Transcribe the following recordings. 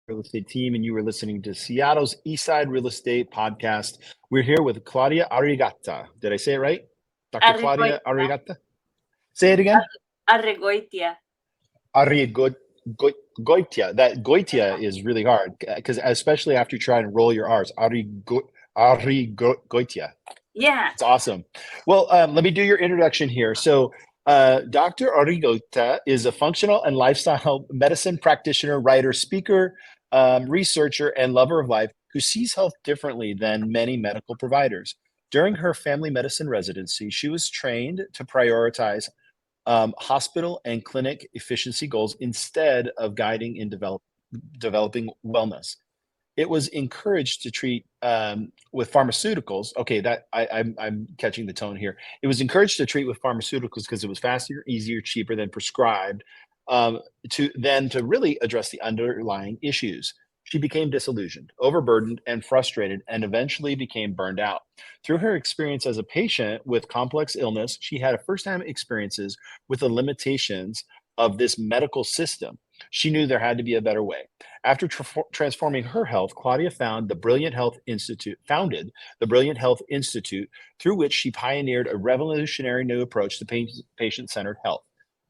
Real estate team, and you were listening to Seattle's Eastside Real Estate Podcast. We're here with Claudia Arregoytia. Did I say it right? Dr. Claudia Arregoytia. Arregoytia? Say it again. Arregoytia. Arregoytia. That Goitia is really hard because especially after you try and roll your R's. Arregoytia. Yeah. It's awesome. Well, let me do your introduction here. So, Dr. Arregoytia is a functional and lifestyle medicine practitioner, writer, speaker, researcher, and lover of life who sees health differently than many medical providers. During her family medicine residency, she was trained to prioritize hospital and clinic efficiency goals instead of guiding in developing wellness. It was encouraged to treat with pharmaceuticals. Okay, I'm catching the tone here. It was encouraged to treat with pharmaceuticals because it was faster, easier, cheaper than prescribed, to really address the underlying issues. She became disillusioned, overburdened, and frustrated, and eventually became burned out. Through her experience as a patient with complex illness, she had firsthand experiences with the limitations of this medical system. She knew there had to be a better way. After transforming her health, Claudia founded the Brilliant Health Institute, through which she pioneered a revolutionary new approach to patient-centered health.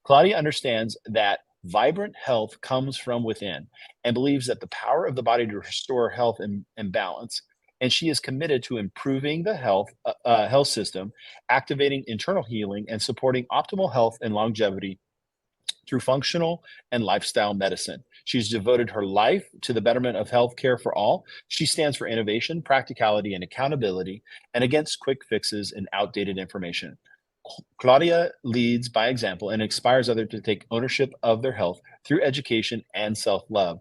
Claudia understands that vibrant health comes from within and believes that the power of the body to restore health and balance. And she is committed to improving the health system, activating internal healing, and supporting optimal health and longevity through functional and lifestyle medicine. She's devoted her life to the betterment of healthcare for all. She stands for innovation, practicality, and accountability, and against quick fixes and outdated information. Claudia leads by example and inspires others to take ownership of their health through education and self-love.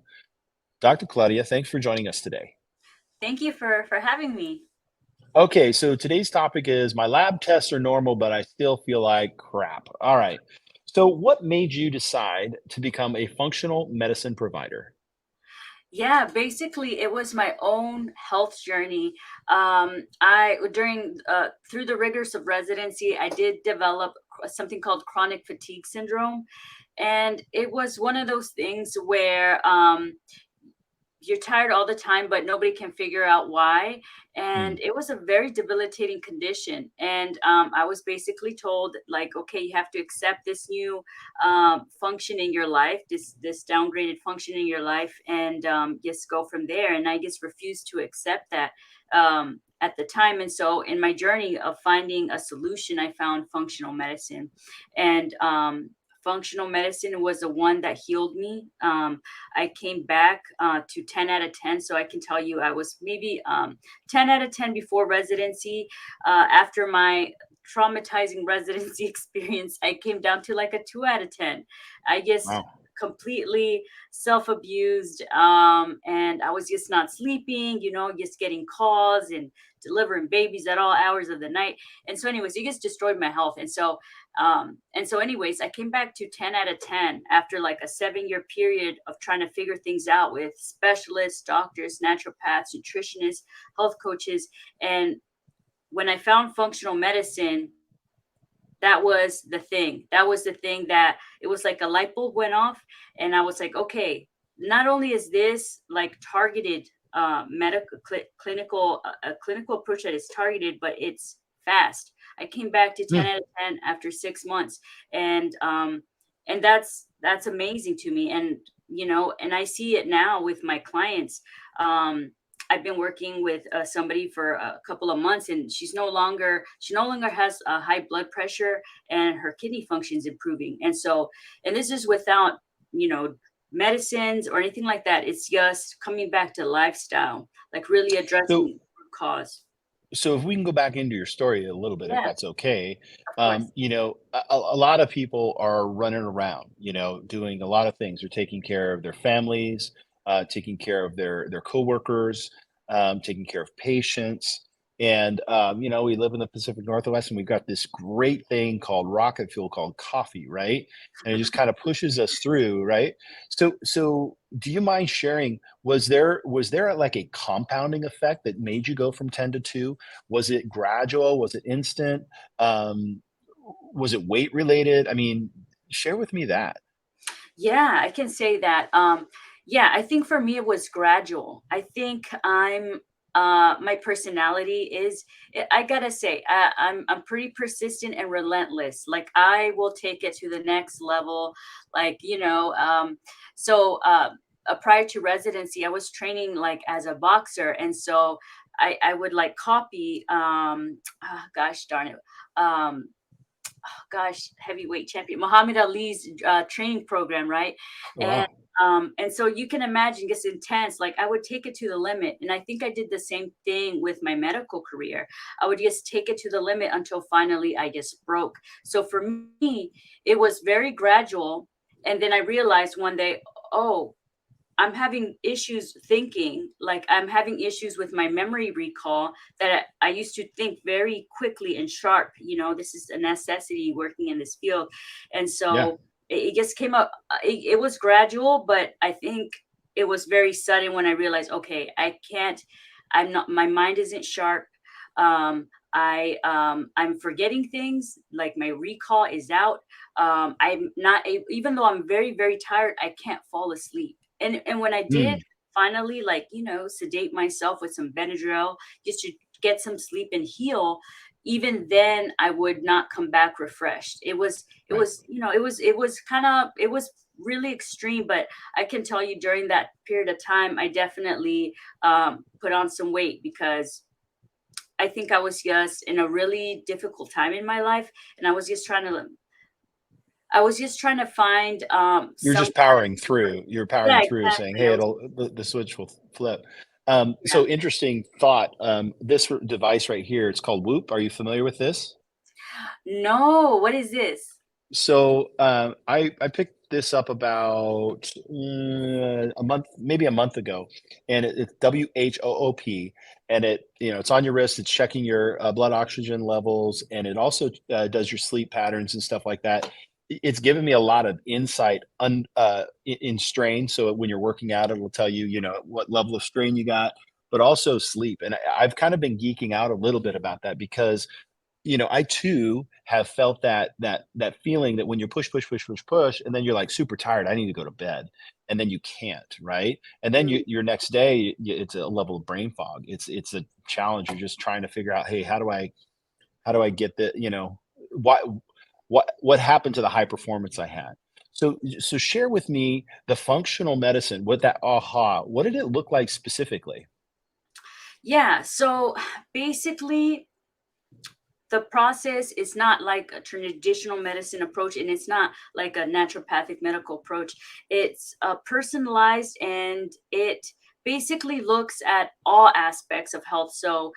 Dr. Claudia, thanks for joining us today. Thank you for having me. Okay, so today's topic is my lab tests are normal, but I still feel like crap. All right. So, what made you decide to become a functional medicine provider? Yeah, basically, it was my own health journey. I during through the rigors of residency, I did develop something called chronic fatigue syndrome, and it was one of those things where you're tired all the time, but nobody can figure out why. Hmm. And it was a very debilitating condition. And I was basically told, like, okay, you have to accept this new function in your life, this downgraded function in your life, and just go from there. And I just refused to accept that. At the time. And so in my journey of finding a solution, I found functional medicine. And functional medicine was the one that healed me. I came back to 10 out of 10. So I can tell you I was maybe 10 out of 10 before residency. After my traumatizing residency experience, I came down to like a 2 out of 10. I just Wow. completely self-abused, and I was just not sleeping, just getting calls and delivering babies at all hours of the night. And so anyways, it just destroyed my health. And so anyways, I came back to 10 out of 10 after like a 7-year period of trying to figure things out with specialists, doctors, naturopaths, nutritionists, health coaches. And when I found functional medicine, that was the thing. That was the thing that it was like a light bulb went off. And I was like, okay, not only is this like targeted medical clinical a clinical approach that is targeted, but it's fast. I came back to 10 Hmm. out of 10 after 6 months. And that's amazing to me. And and I see it now with my clients. I've been working with somebody for a couple of months, and she no longer has high blood pressure, and her kidney function's improving. And this is without you know medicines or anything like that. It's just coming back to lifestyle, like really addressing So, the root cause. so if we can go back into your story a little bit, if Yeah, that's okay. of course. A lot of people are running around, doing a lot of things. They're taking care of their families, taking care of their coworkers, taking care of patients. And we live in the Pacific Northwest, and we've got this great thing called rocket fuel called coffee, right? And it just kind of pushes us through, right? So do you mind sharing? Was there like a compounding effect that made you go from 10 to 2? Was it gradual? Was it instant? Um, was it weight related? I mean, share with me that. Yeah, I can say that. Yeah, I think for me it was gradual. I think my personality is I gotta say I'm pretty persistent and relentless. Like I will take it to the next level. Like so prior to residency, I was training like as a boxer, and so I would like copy gosh darn it um gosh, heavyweight champion Muhammad Ali's training program, right? And Wow. and so you can imagine it's intense. Like I would take it to the limit, and I think I did the same thing with my medical career. I would just take it to the limit until finally I just broke. So for me, it was very gradual, and then I realized one day, oh, I'm having issues thinking, like I'm having issues with my memory recall that I used to think very quickly and sharp. This is a necessity working in this field. And Yeah. so it just came up. It was gradual, but I think it was very sudden when I realized, okay, I'm not, my mind isn't sharp. I'm forgetting things, like my recall is out. I'm not, even though I'm very, very tired, I can't fall asleep. And when I did Mm, finally, like, sedate myself with some Benadryl just to get some sleep and heal, even then I would not come back refreshed. It right. was, it was really extreme, but I can tell you during that period of time, I definitely put on some weight because I think I was just in a really difficult time in my life, and I was just trying to find You're some just kind of powering comfort. through. You're powering Yeah, through saying, exactly. hey, the switch will flip. Yeah. So interesting thought. This device right here, it's called Whoop. Are you familiar with this? No, what is this? So I picked this up about a month, maybe a month ago, and it's WHOOP, and it's on your wrist. It's checking your blood oxygen levels, and it also does your sleep patterns and stuff like that. It's given me a lot of insight in strain. So when you're working out, it will tell you, what level of strain you got, but also sleep. And I've kind of been geeking out a little bit about that because I too have felt that feeling that when you push, push, push, push, push, and then you're like super tired, I need to go to bed, and then you can't, right? And then Mm, your next day, it's a level of brain fog. It's a challenge. You're just trying to figure out, hey, how do I get what what happened to the high performance I had? So share with me the functional medicine. What that aha? What did it look like specifically? yeah, so basically the process is not like a traditional medicine approach, and it's not like a naturopathic medical approach. It's personalized, and it basically looks at all aspects of health. So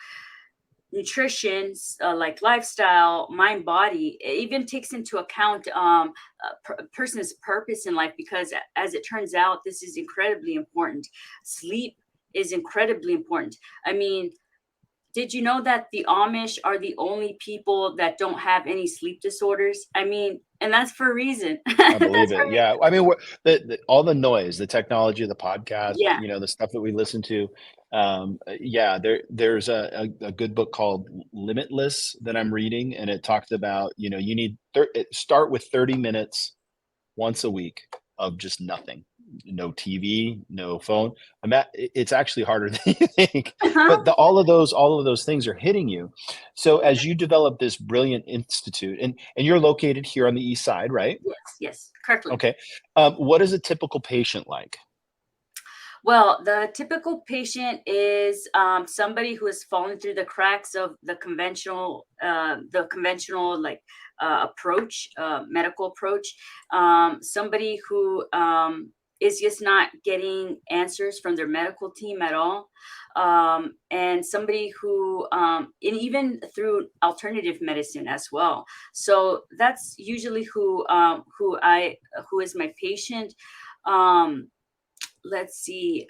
nutrition, like lifestyle, mind, body. It even takes into account a person's purpose in life, because as it turns out, this is incredibly important. Sleep is incredibly important. I mean, did you know that the Amish are the only people that don't have any sleep disorders? I mean, and that's for a reason. I believe That's it. for Yeah. I mean, all the noise, the technology, the podcast, yeah. the stuff that we listen to. Yeah, there's a good book called Limitless that I'm reading, and it talks about, you need start with 30 minutes once a week of just nothing. No TV, no phone. It's actually harder than you think. But all of those things are hitting you. So Yeah. as you develop this brilliant institute, and you're located here on the East Side, right? Yes, yes, Kirkland. Okay. What is a typical patient like? Well, the typical patient is somebody who has fallen through the cracks of the conventional like approach, medical approach. Somebody who is just not getting answers from their medical team at all, and somebody who, and even through alternative medicine as well. So that's usually who is my patient. Um, let's see.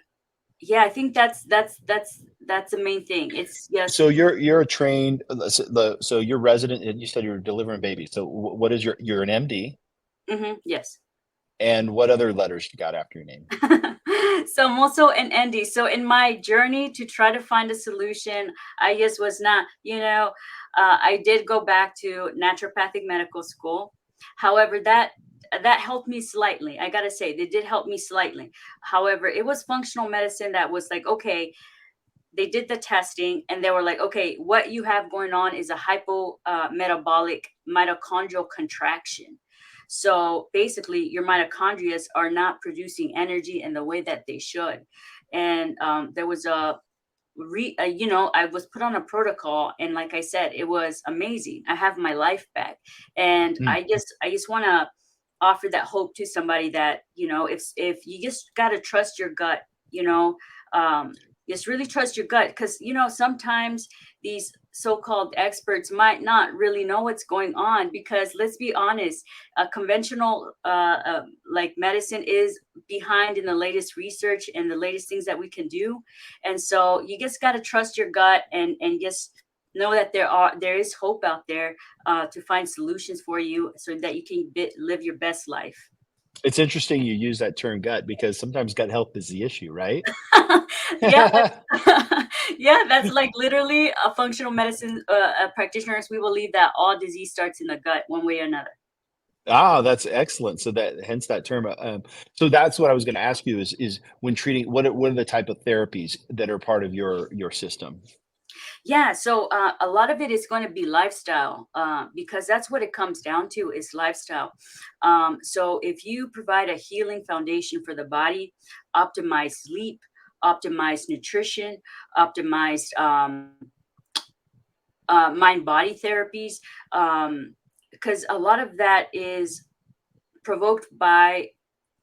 Yeah, I think that's the main thing. It's So just you're a trained so you're resident, and you said you're delivering babies. So what is you're an MD, yes. and what other letters you got after your name? So I'm also an ND. So in my journey to try to find a solution, I just was not, I did go back to naturopathic medical school. However, that that helped me slightly. I gotta say, they did help me slightly. However, it was functional medicine that was like, okay, they did the testing and they were like, okay, what you have going on is a metabolic mitochondrial contraction. So basically, your mitochondria are not producing energy in the way that they should. And there was I was put on a protocol, and like I said, it was amazing. I have my life back, and Mm. I just want to offer that hope to somebody that, if you just got to trust your gut, you know, um, just really trust your gut, because sometimes these so-called experts might not really know what's going on, because let's be honest, conventional like medicine is behind in the latest research and the latest things that we can do. And so you just got to trust your gut, and just know that there is hope out there, to find solutions for you so that you can live your best life. It's interesting you use that term gut because sometimes gut health is the issue, right? Yeah, yeah, that's like literally a functional medicine practitioners. We believe that all disease starts in the gut, one way or another. Ah, that's excellent. So that hence that term. So that's what I was going to ask you is when treating what are the type of therapies that are part of your system? Yeah, so a lot of it is going to be lifestyle, because that's what it comes down to, is lifestyle. So if you provide a healing foundation for the body, optimize sleep, optimize nutrition, optimized mind body therapies, because a lot of that is provoked by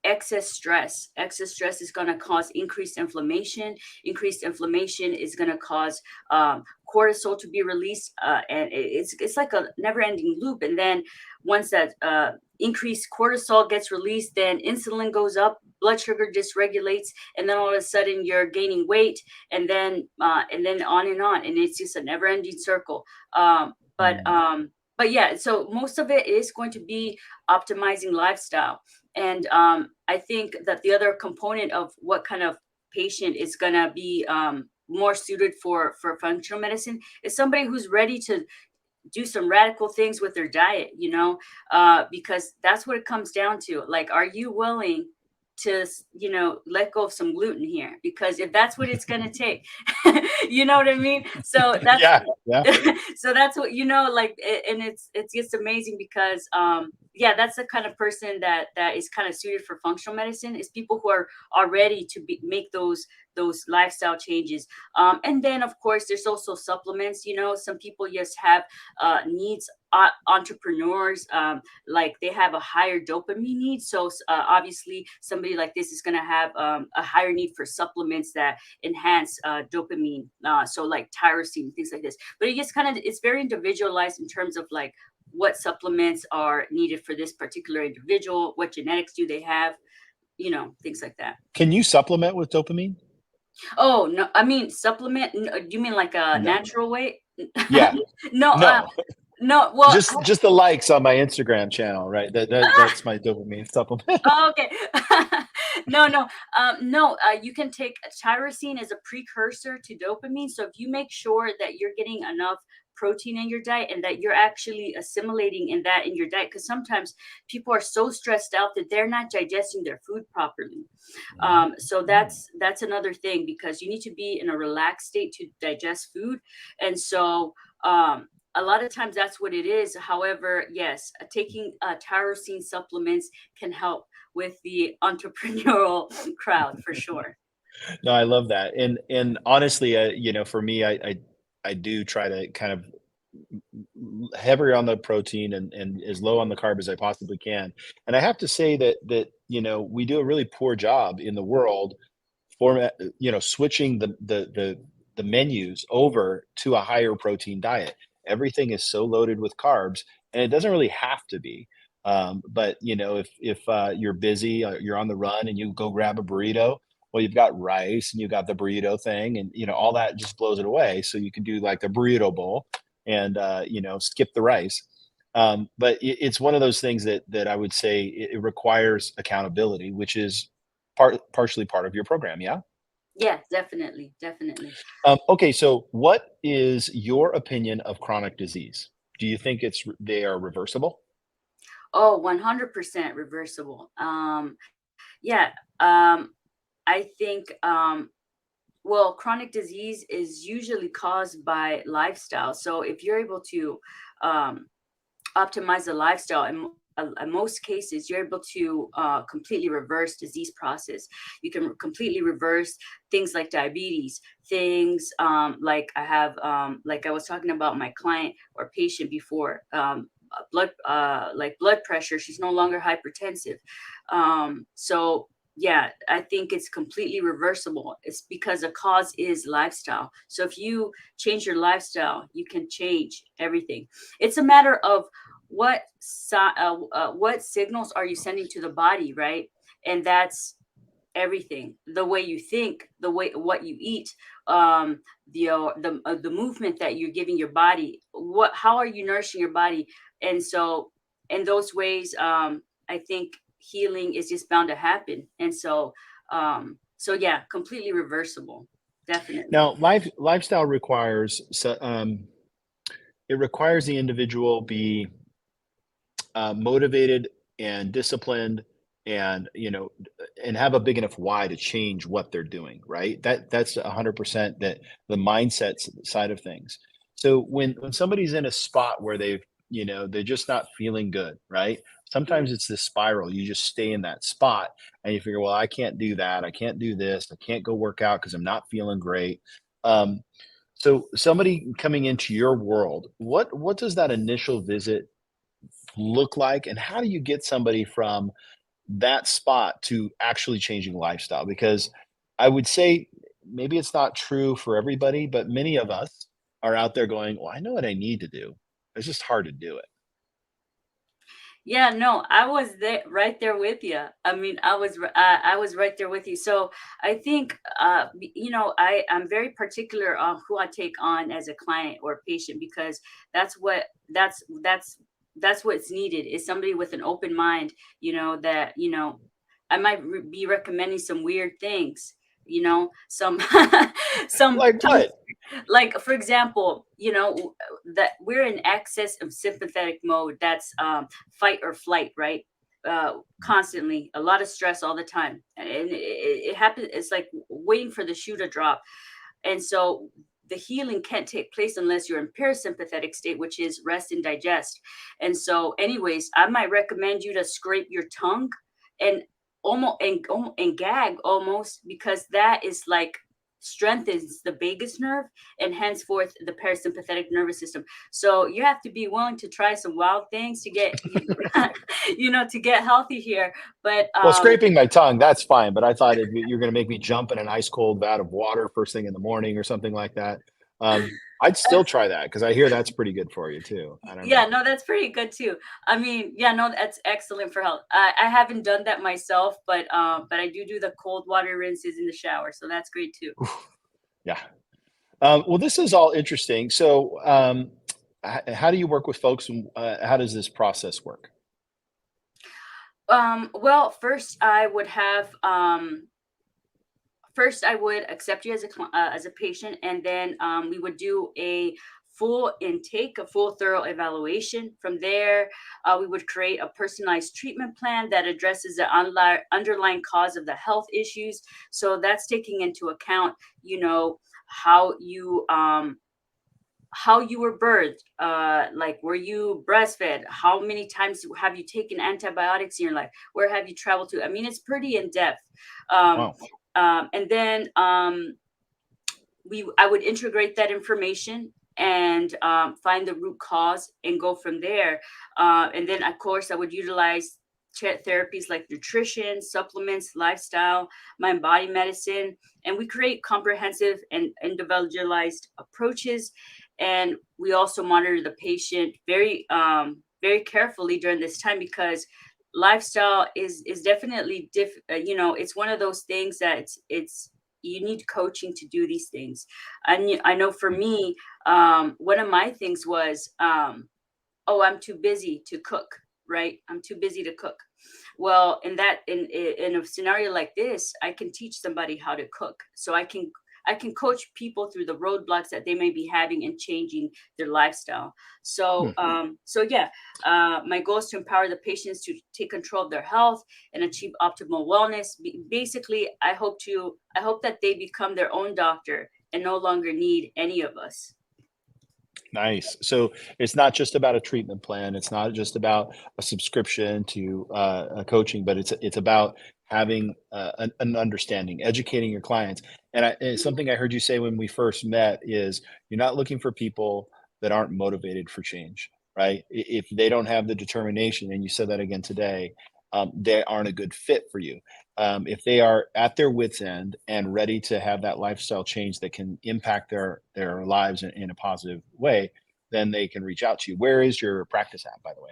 excess stress. Excess stress is going to cause increased inflammation. Increased inflammation is going to cause cortisol to be released, and it's like a never-ending loop. And then once that increased cortisol gets released, then insulin goes up, blood sugar dysregulates, and then all of a sudden you're gaining weight, and then on, and it's just a never-ending circle. Um, but Mm. um, but yeah, so most of it is going to be optimizing lifestyle. And I think that the other component of what kind of patient is going to be more suited for functional medicine is somebody who's ready to do some radical things with their diet, because that's what it comes down to. Like, are you willing to, let go of some gluten here? Because if that's what it's going to take, you know what I mean? So that's Yeah, yeah. so that's what, like, and it's just amazing because yeah, that's the kind of person that is kind of suited for functional medicine, is people who are ready to make those lifestyle changes. And then of course there's also supplements. Some people just have needs, entrepreneurs, like they have a higher dopamine need. So obviously somebody like this is going to have a higher need for supplements that enhance dopamine, so like tyrosine, things like this. But it's very individualized in terms of like what supplements are needed for this particular individual, what genetics do they have, things like that. Can you supplement with dopamine? Oh no, I mean supplement, do you mean like a No. natural way? Yeah. No, No. no, well, Just the likes on my Instagram channel, right? That's my dopamine supplement. oh, okay. No, no, no. You can take tyrosine as a precursor to dopamine. So if you make sure that you're getting enough protein in your diet and that you're actually assimilating in your diet, because sometimes people are so stressed out that they're not digesting their food properly. So Mm. that's another thing, because you need to be in a relaxed state to digest food. And so a lot of times that's what it is. However, yes, taking tyrosine supplements can help with the entrepreneurial crowd for sure. No, I love that. And honestly, for me, I do try to kind of heavier on the protein and as low on the carb as I possibly can. And I have to say that we do a really poor job in the world switching the menus over to a higher protein diet. Everything is so loaded with carbs, and it doesn't really have to be. But if you're busy, you're on the run, and you go grab a burrito, well, you've got rice and you've got the burrito thing, and all that just blows it away. So you can do like the burrito bowl, and skip the rice. But it's one of those things that I would say it requires accountability, which is partially part of your program. Yeah. Yeah, definitely, definitely. Okay, so what is your opinion of chronic disease? Do you think they are reversible? Oh, 100% reversible. Yeah. Um, I think, well, chronic disease is usually caused by lifestyle. So if you're able to um, optimize the lifestyle, in most cases, you're able to completely reverse disease process. You can completely reverse things like diabetes, things like like I was talking about my client or patient before. Like blood pressure, she's no longer hypertensive. So yeah, I think it's completely reversible. It's because the cause is lifestyle. So if you change your lifestyle, you can change everything. It's a matter of what signals are you sending to the body, right? And that's everything. The way you think, the way what you eat, um the movement that you're giving your body, what how are you nourishing your body. And so in those ways, I think healing is just bound to happen. And so yeah, completely reversible, definitely. Now, lifestyle requires it requires the individual be motivated and disciplined, and and have a big enough why to change what they're doing, right? That's 100% that the mindset side of things. So when somebody's in a spot where they're just not feeling good, right? Mhm. Sometimes it's this spiral. You just stay in that spot and you figure, well, I can't do that, I can't do this, I can't go work out because I'm not feeling great. um, so somebody coming into your world, what does that initial visit look like, and how do you get somebody from that spot to actually changing lifestyle? Because I would say maybe it's not true for everybody, but many of us are out there going, well, I know what I need to do, it's just hard to do it. Yeah, no, I was there, right there with you. I mean, I was right there with you. So I think, I'm very particular on who I take on as a client or patient, because that's what that's what's needed is somebody with an open mind. That I might be recommending some weird things. Some Like sometimes, what? like for example, that we're in excess of sympathetic mode. That's fight or flight, right? Constantly, a lot of stress all the time, and it happens. It's like waiting for the shoe to drop. And so the healing can't take place unless you're in parasympathetic state, which is rest and digest. And so anyways, I might recommend you to scrape your tongue and and gag almost, because that is like strengthens the vagus nerve and henceforth the parasympathetic nervous system. So you have to be willing to try some wild things to get to get healthy here. But Well, scraping my tongue, that's fine, but I thought you're going to make me jump in an ice cold vat of water first thing in the morning or something like that. I'd still try that because I hear that's pretty good for you too. I don't Yeah, know. no, that's pretty good too. I mean, yeah, no, that's excellent for health. I haven't done that myself, but I do the cold water rinses in the shower, so that's great too. Yeah. Well, this is all interesting. So, how do you work with folks, and how does this process work? Well, first I would accept you as as a patient, and then we would do a full intake, a full thorough evaluation. From there, we would create a personalized treatment plan that addresses the underlying cause of the health issues. So that's taking into account, how you were birthed, like were you breastfed, how many times have you taken antibiotics in your life, where have you traveled to. I mean, it's pretty in depth. um, Wow. and then I would integrate that information and find the root cause and go from there. And then, of course, I would utilize therapies like nutrition, supplements, lifestyle, mind body medicine, and we create comprehensive and individualized approaches. And we also monitor the patient very carefully during this time, because lifestyle is definitely it's one of those things that it's you need coaching to do these things. And I know for me, one of my things was, oh, I'm too busy to cook, right? I'm too busy to cook. Well, in a scenario like this, I can teach somebody how to cook. So I can coach people through the roadblocks that they may be having and changing their lifestyle. So, Hmm. yeah, my goal is to empower the patients to take control of their health and achieve optimal wellness. Basically, I hope that they become their own doctor and no longer need any of us. Nice. So it's not just about a treatment plan. It's not just about a subscription to a coaching, but it's about having an understanding, educating your clients. And something I heard you say when we first met is you're not looking for people that aren't motivated for change, right? If they don't have the determination, and you said that again today, they aren't a good fit for you. If they are at their wits' end and ready to have that lifestyle change that can impact their lives in a positive way, then they can reach out to you. Where is your practice at, by the way?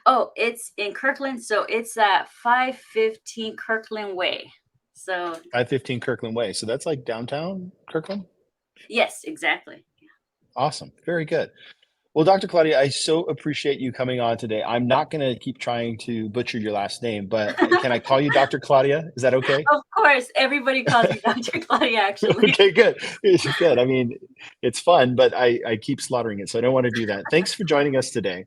Oh, it's in Kirkland, so it's at 515 Kirkland Way. So 515 Kirkland Way. So that's like downtown Kirkland. yes, exactly. Awesome. Very good. Well, Dr. Claudia, I so appreciate you coming on today. I'm not going to keep trying to butcher your last name, but can I call you Dr. Claudia? Is that okay? Of course, everybody calls me Dr. Claudia, actually. Okay, good. It's good. I mean, it's fun, but I keep slaughtering it, so I don't want to do that. Thanks for joining us today.